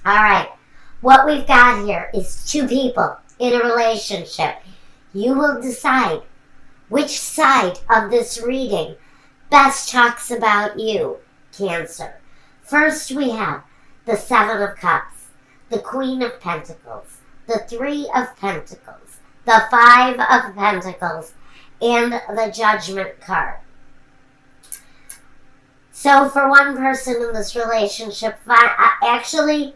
All right. What we've got here is two people in a relationship. You will decide which side of this reading best talks about you, Cancer. First, we have the Seven of Cups, the Queen of Pentacles, the Three of Pentacles, the Five of Pentacles, and the Judgment card. So for one person in this relationship, actually,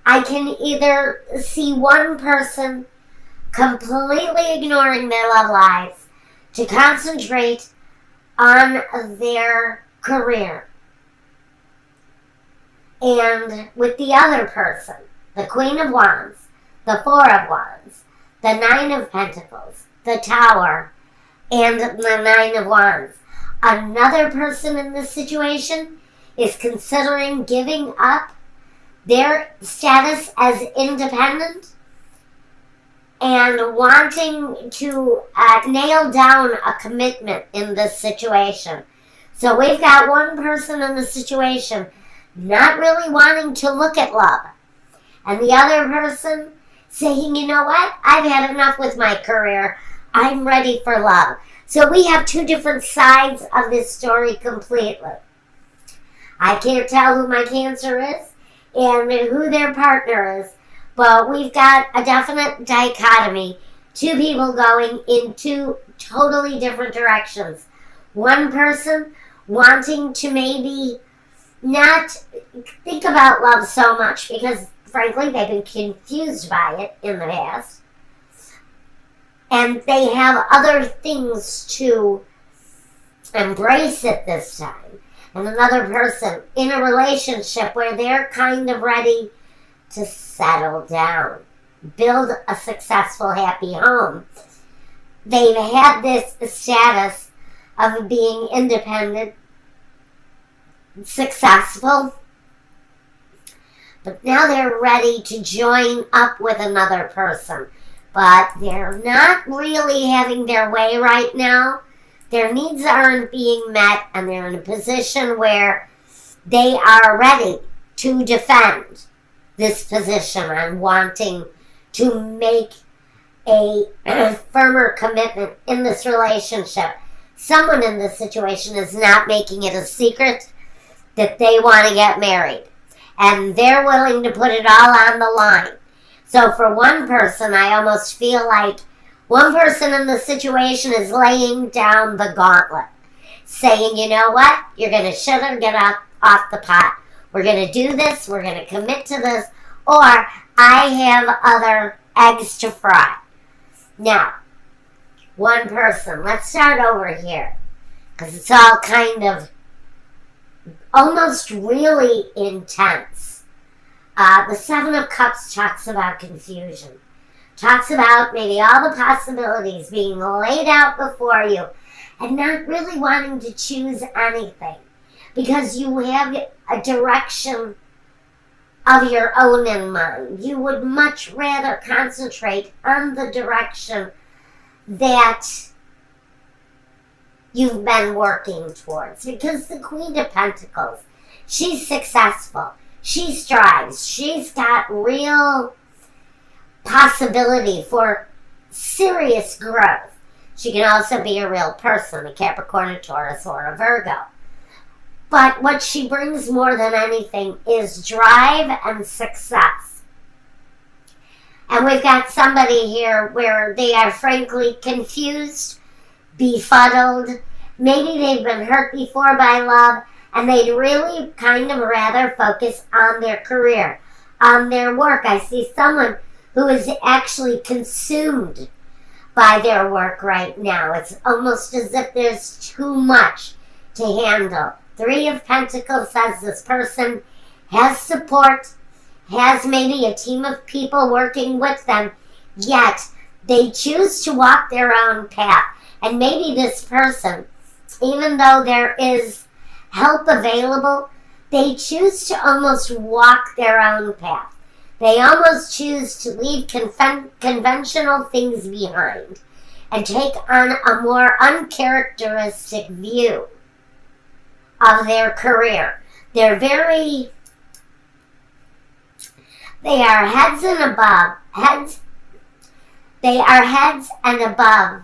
I can either see one person completely ignoring their love lives to concentrate on their career. And with the other person, the Queen of Wands, the Four of Wands, the Nine of Pentacles, the Tower, and the Nine of Wands. Another person in this situation is considering giving up their status as independent and wanting to nail down a commitment in this situation. So we've got one person in the situation not really wanting to look at love, and the other person saying, you know what, I've had enough with my career, I'm ready for love. So we have two different sides of this story completely. I can't tell who my Cancer is and who their partner is, but we've got a definite dichotomy. Two people going in two totally different directions. One person wanting to maybe not think about love so much because, frankly, they've been confused by it in the past. And they have other things to embrace at this time. And another person in a relationship where they're kind of ready to settle down, build a successful, happy home. They've had this status of being independent, successful, but now they're ready to join up with another person. But they're not really having their way right now. Their needs aren't being met, and they're in a position where they are ready to defend this position and wanting to make a firmer commitment in this relationship. Someone in this situation is not making it a secret that they want to get married, and they're willing to put it all on the line. So for one person, I almost feel like one person in the situation is laying down the gauntlet, saying, you know what, you're going to shut or get off the pot. We're going to do this, we're going to commit to this, or I have other eggs to fry. Now, one person, let's start over here, because it's all kind of almost really intense. The Seven of Cups talks about confusion. Talks about maybe all the possibilities being laid out before you and not really wanting to choose anything because you have a direction of your own in mind. You would much rather concentrate on the direction that you've been working towards. Because the Queen of Pentacles, she's successful. She strives. She's got real possibility for serious growth. She can also be a real person, a Capricorn, a Taurus, or a Virgo. But what she brings more than anything is drive and success. And we've got somebody here where they are frankly confused, befuddled. Maybe they've been hurt before by love, and they'd really kind of rather focus on their career, on their work. I see someone who is actually consumed by their work right now. It's almost as if there's too much to handle. Three of Pentacles says this person has support, has maybe a team of people working with them, yet they choose to walk their own path. And maybe this person, even though there is help available, they choose to almost walk their own path. They almost choose to leave conventional things behind and take on a more uncharacteristic view of their career. They're very They are heads and above. They are heads and above.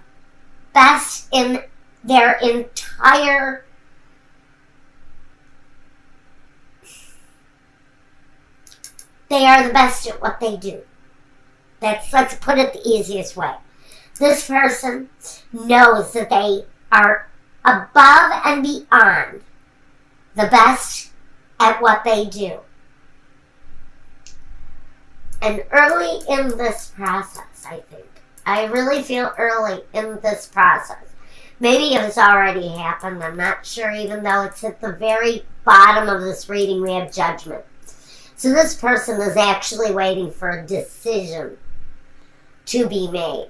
Best in their entire They are the best at what they do. Let's put it the easiest way. This person knows that they are above and beyond the best at what they do. And early in this process, I think, I really feel early in this process. Maybe it's already happened, I'm not sure, even though it's at the very bottom of this reading we have judgment. So this person is actually waiting for a decision to be made.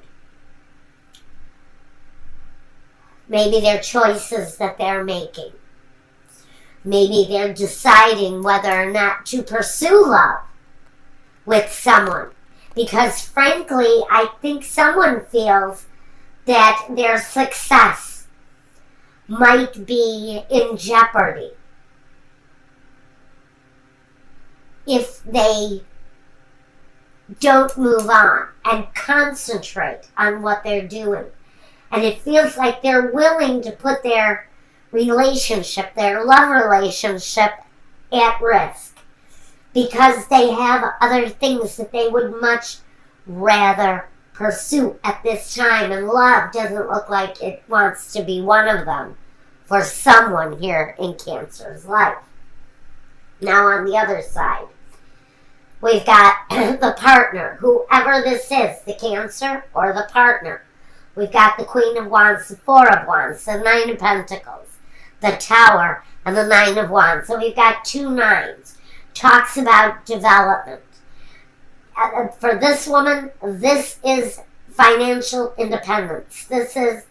Maybe they're choices that they're making. Maybe they're deciding whether or not to pursue love with someone. Because frankly, I think someone feels that their success might be in jeopardy if they don't move on and concentrate on what they're doing. And it feels like they're willing to put their relationship, their love relationship, at risk because they have other things that they would much rather pursue at this time, and love doesn't look like it wants to be one of them for someone here in Cancer's life. Now on the other side, we've got the partner, whoever this is, the Cancer or the partner. We've got the Queen of Wands, the Four of Wands, the Nine of Pentacles, the Tower, and the Nine of Wands. So we've got 2 nines. Talks about development. For this woman, this is financial independence. This is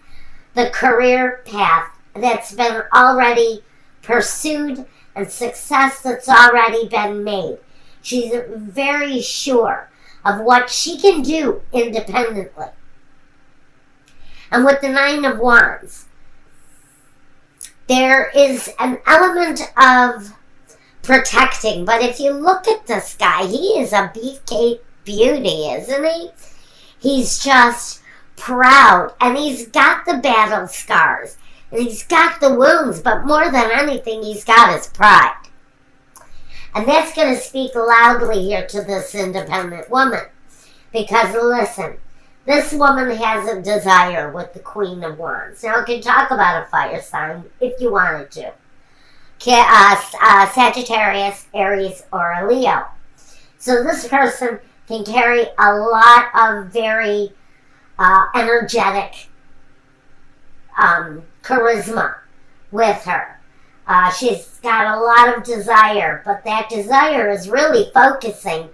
the career path that's been already pursued and success that's already been made. She's very sure of what she can do independently. And with the Nine of Wands, there is an element of protecting. But if you look at this guy, he is a beefcake beauty, isn't he? He's just proud. And he's got the battle scars. And he's got the wounds. But more than anything, he's got his pride. And that's going to speak loudly here to this independent woman. Because listen, this woman has a desire with the Queen of Wands. Now, I can talk about a fire sign if you wanted to. Sagittarius, Aries, or a Leo. So this person can carry a lot of very energetic charisma with her. She's got a lot of desire, but that desire is really focusing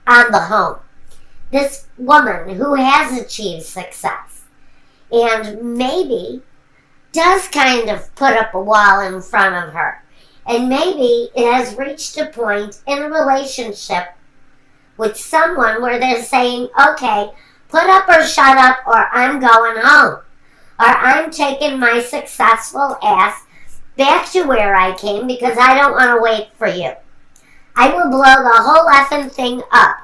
on the home. This woman who has achieved success and maybe does kind of put up a wall in front of her. And maybe it has reached a point in a relationship with someone where they're saying, okay, put up or shut up or I'm going home. Or I'm taking my successful ass back to where I came because I don't want to wait for you. I will blow the whole effing thing up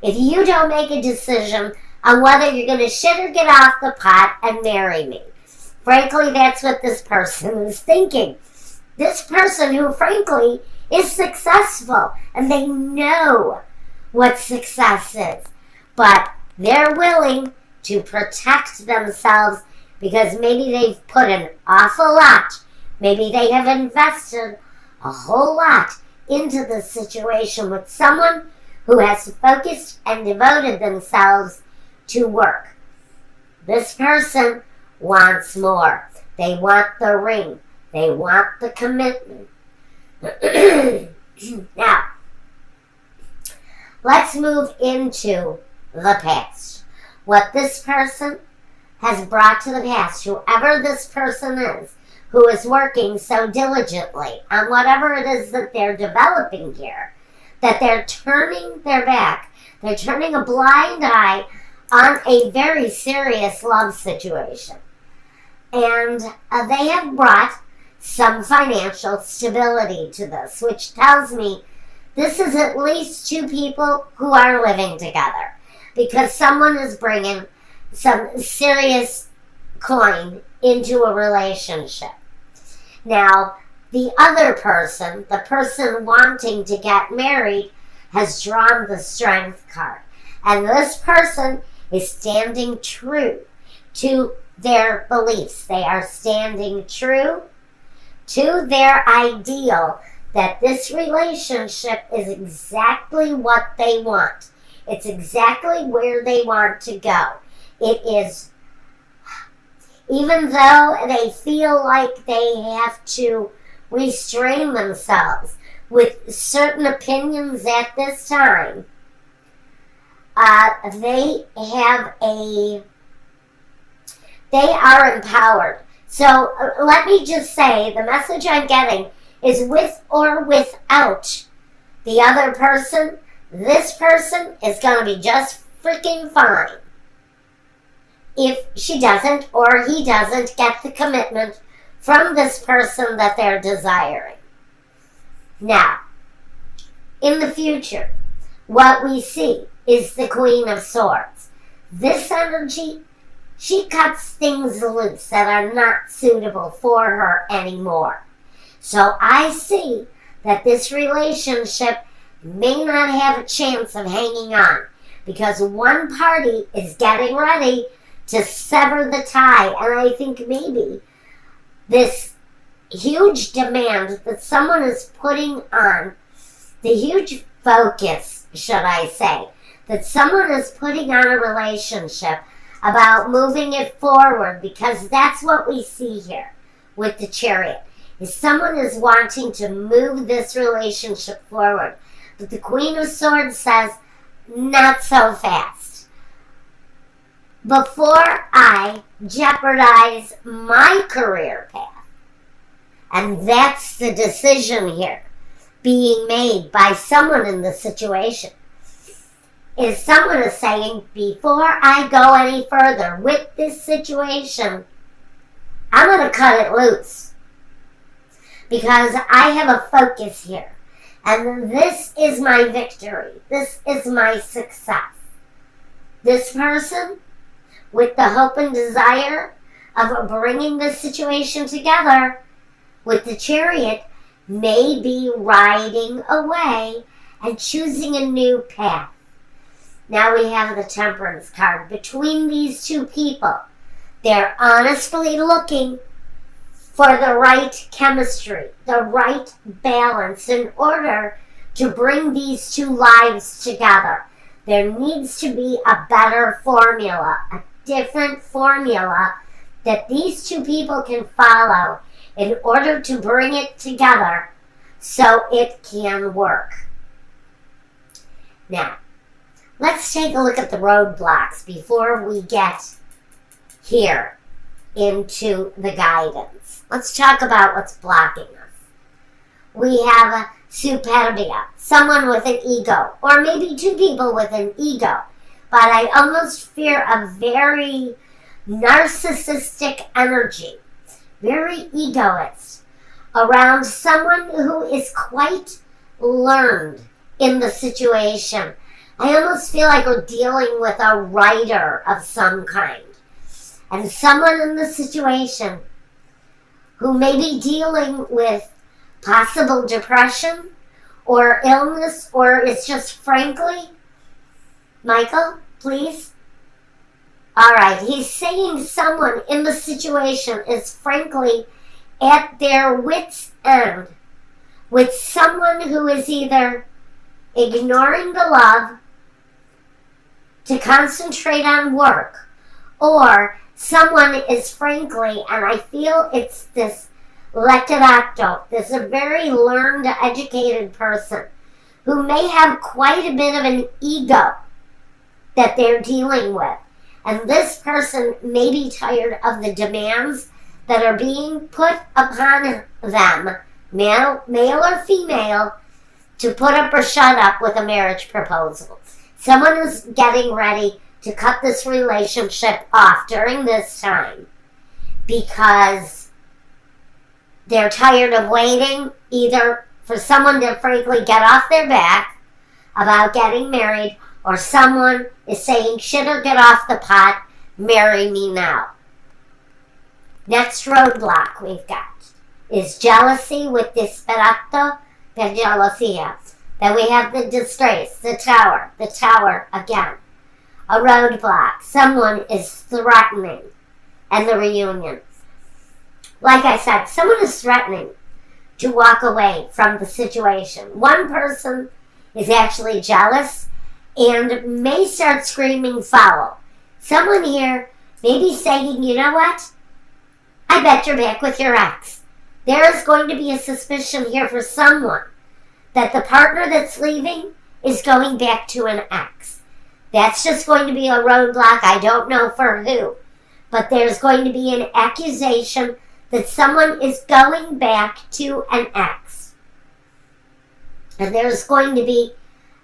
if you don't make a decision on whether you're going to shit or get off the pot and marry me. Frankly, that's what this person is thinking. This person who, frankly, is successful, and they know what success is. But they're willing to protect themselves because maybe they've put an awful lot, maybe they have invested a whole lot into this situation with someone who has focused and devoted themselves to work. This person wants more. They want the ring. They want the commitment. Now, let's move into the past. What this person has brought to the past, whoever this person is, who is working so diligently on whatever it is that they're developing here, that they're turning their back, they're turning a blind eye on a very serious love situation. And they have brought some financial stability to this, which tells me this is at least two people who are living together, because someone is bringing some serious coin into a relationship. Now, the other person, the person wanting to get married, has drawn the Strength card. And this person is standing true to their beliefs. They are standing true to their ideal that this relationship is exactly what they want. It's exactly where they want to go. It is, even though they feel like they have to restrain themselves with certain opinions at this time, they are empowered. So let me just say, the message I'm getting is with or without the other person, this person is going to be just freaking fine if she doesn't or he doesn't get the commitment from this person that they're desiring. Now, in the future, what we see is the Queen of Swords. This energy, she cuts things loose that are not suitable for her anymore. So I see that this relationship may not have a chance of hanging on, because one party is getting ready to sever the tie. And I think maybe this huge demand that someone is putting on, the huge focus, should I say, that someone is putting on a relationship about moving it forward, because that's what we see here with the Chariot, is someone is wanting to move this relationship forward. But the Queen of Swords says, not so fast. Before I jeopardize my career path. And that's the decision here being made by someone in the situation. Is someone is saying, before I go any further with this situation, I'm going to cut it loose. Because I have a focus here. And this is my victory. This is my success. This person, with the hope and desire of bringing this situation together with the Chariot, may be riding away and choosing a new path. Now we have the Temperance card. Between these two people, they're honestly looking for the right chemistry, the right balance in order to bring these two lives together. There needs to be a better formula, a different formula that these two people can follow in order to bring it together so it can work. Now, let's take a look at the roadblocks before we get here into the guidance. Let's talk about what's blocking us. We have superbia, someone with an ego, or maybe two people with an ego. But I almost fear a very narcissistic energy, very egoist, around someone who is quite learned in the situation. I almost feel like we're dealing with a writer of some kind. And someone in the situation who may be dealing with possible depression or illness, or it's just frankly, Michael, please? Alright, he's saying someone in the situation is frankly at their wit's end with someone who is either ignoring the love to concentrate on work, or someone is frankly, and I feel it's this letterato, this a very learned, educated person who may have quite a bit of an ego that they're dealing with. And this person may be tired of the demands that are being put upon them, male or female, to put up or shut up with a marriage proposal. Someone is getting ready to cut this relationship off during this time because they're tired of waiting, either for someone to frankly get off their back about getting married, or someone is saying, shit or get off the pot, marry me now. Next roadblock we've got is jealousy with disperato per gelosia. Then we have the distress, the tower again. A roadblock. Someone is threatening. And the reunion. Like I said, someone is threatening to walk away from the situation. One person is actually jealous and may start screaming foul. Someone here may be saying, you know what? I bet you're back with your ex. There is going to be a suspicion here for someone that the partner that's leaving is going back to an ex. That's just going to be a roadblock. I don't know for who. But there's going to be an accusation that someone is going back to an ex. And there's going to be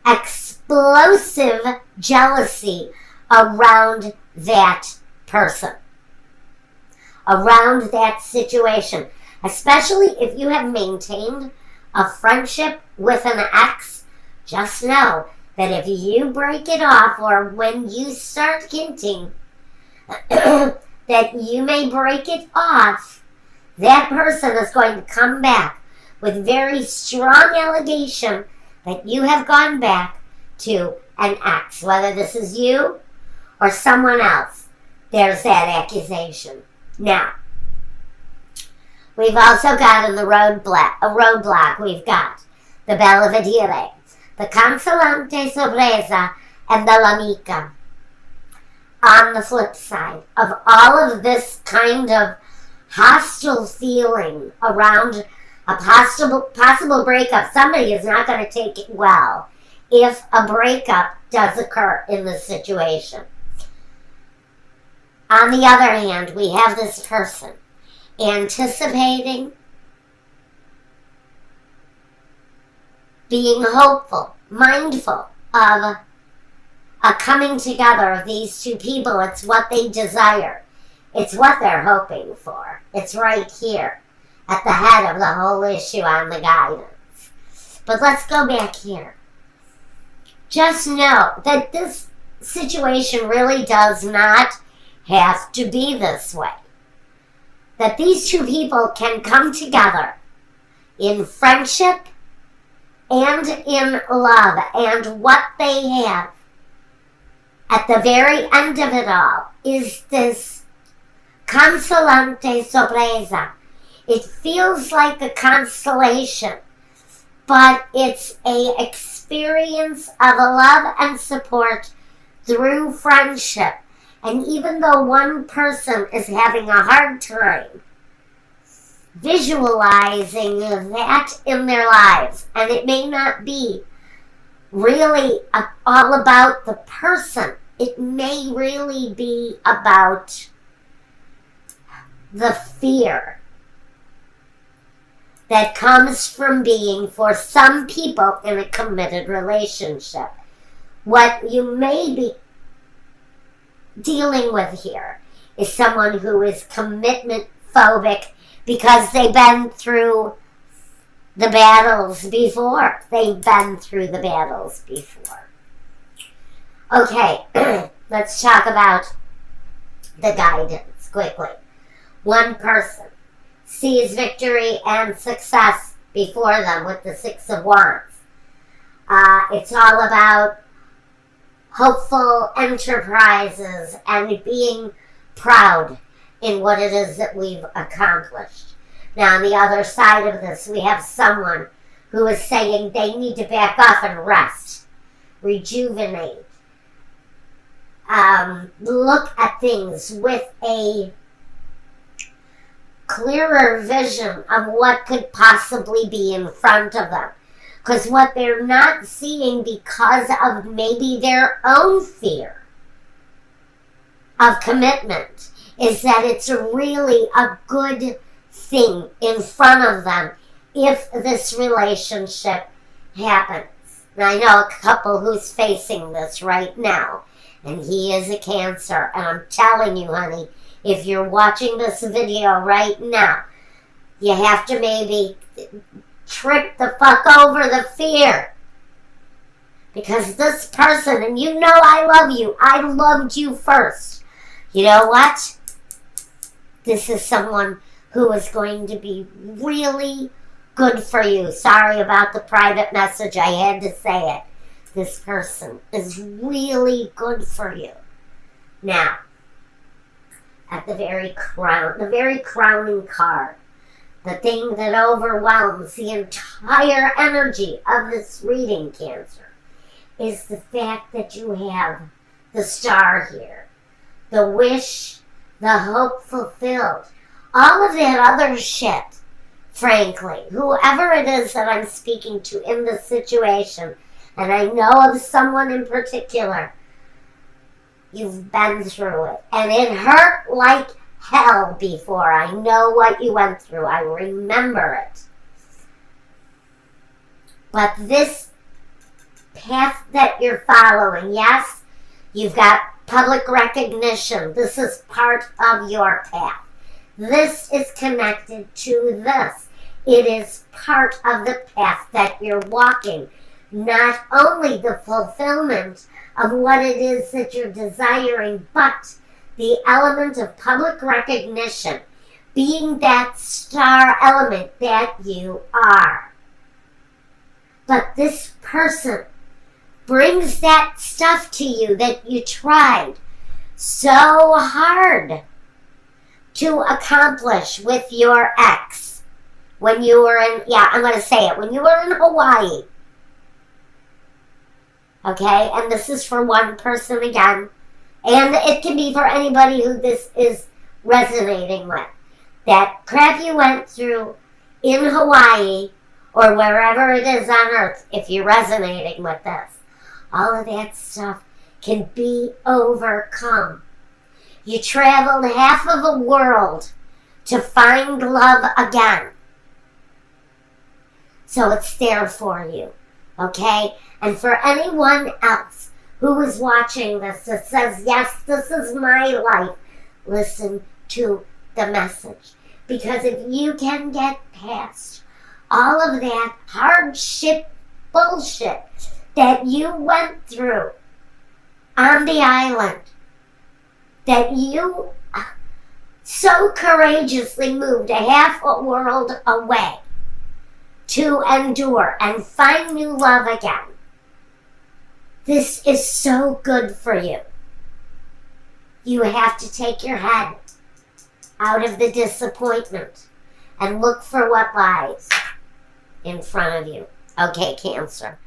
explosive jealousy around that person. Around that situation. Especially if you have maintained a friendship with an ex, just know that if you break it off, or when you start hinting that you may break it off, that person is going to come back with very strong allegation that you have gone back to an ex. Whether this is you or someone else, there's that accusation. Now, we've also got in the roadblock, we've got the Belvedere, the Consolante Sorpresa, and the L'Amica. On the flip side of all of this kind of hostile feeling around a possible breakup, somebody is not going to take it well if a breakup does occur in this situation. On the other hand, we have this person anticipating, being hopeful, mindful of a coming together of these two people. It's what they desire. It's what they're hoping for. It's right here at the head of the whole issue on the guidance. But let's go back here. Just know that this situation really does not have to be this way. That these two people can come together in friendship and in love. And what they have at the very end of it all is this consolante sorpresa. It feels like a consolation, but it's an experience of love and support through friendship. And even though one person is having a hard time visualizing that in their lives, and it may not be really all about the person, it may really be about the fear that comes from being, for some people, in a committed relationship. What you may be dealing with here is someone who is commitment phobic because they've been through the battles before. They've been through the battles before. Okay, let's talk about the guidance quickly. One person sees victory and success before them with the Six of Wands. It's all about hopeful enterprises and being proud in what it is that we've accomplished. Now, on the other side of this, we have someone who is saying they need to back off and rest, rejuvenate, look at things with a clearer vision of what could possibly be in front of them. Because what they're not seeing, because of maybe their own fear of commitment, is that it's really a good thing in front of them if this relationship happens. And I know a couple who's facing this right now, and he is a Cancer, and I'm telling you, honey, if you're watching this video right now, you have to maybe trip the fuck over the fear. Because this person, and you know I love you. I loved you first. You know what? This is someone who is going to be really good for you. Sorry about the private message. I had to say it. This person is really good for you. Now, at the very crowning card, the thing that overwhelms the entire energy of this reading, Cancer, is the fact that you have the star here. The wish, the hope fulfilled. All of that other shit, frankly. Whoever it is that I'm speaking to in this situation, and I know of someone in particular, you've been through it. And it hurt like hell before. I know what you went through. I remember it. But this path that you're following, yes, you've got public recognition. This is part of your path. This is connected to this. It is part of the path that you're walking. Not only the fulfillment of what it is that you're desiring, but the element of public recognition, being that star element that you are. But this person brings that stuff to you that you tried so hard to accomplish with your ex when you were in, I'm going to say it, when you were in Hawaii. Okay, and this is for one person again, and it can be for anybody who this is resonating with. That crap you went through in Hawaii or wherever it is on earth, if you're resonating with this, all of that stuff can be overcome. You traveled half of a world to find love again. So it's there for you, okay? And for anyone else who is watching this that says, yes, this is my life, listen to the message. Because if you can get past all of that hardship bullshit that you went through on the island, that you so courageously moved a half a world away to endure and find new love again, this is so good for you. You have to take your head out of the disappointment and look for what lies in front of you. Okay, Cancer.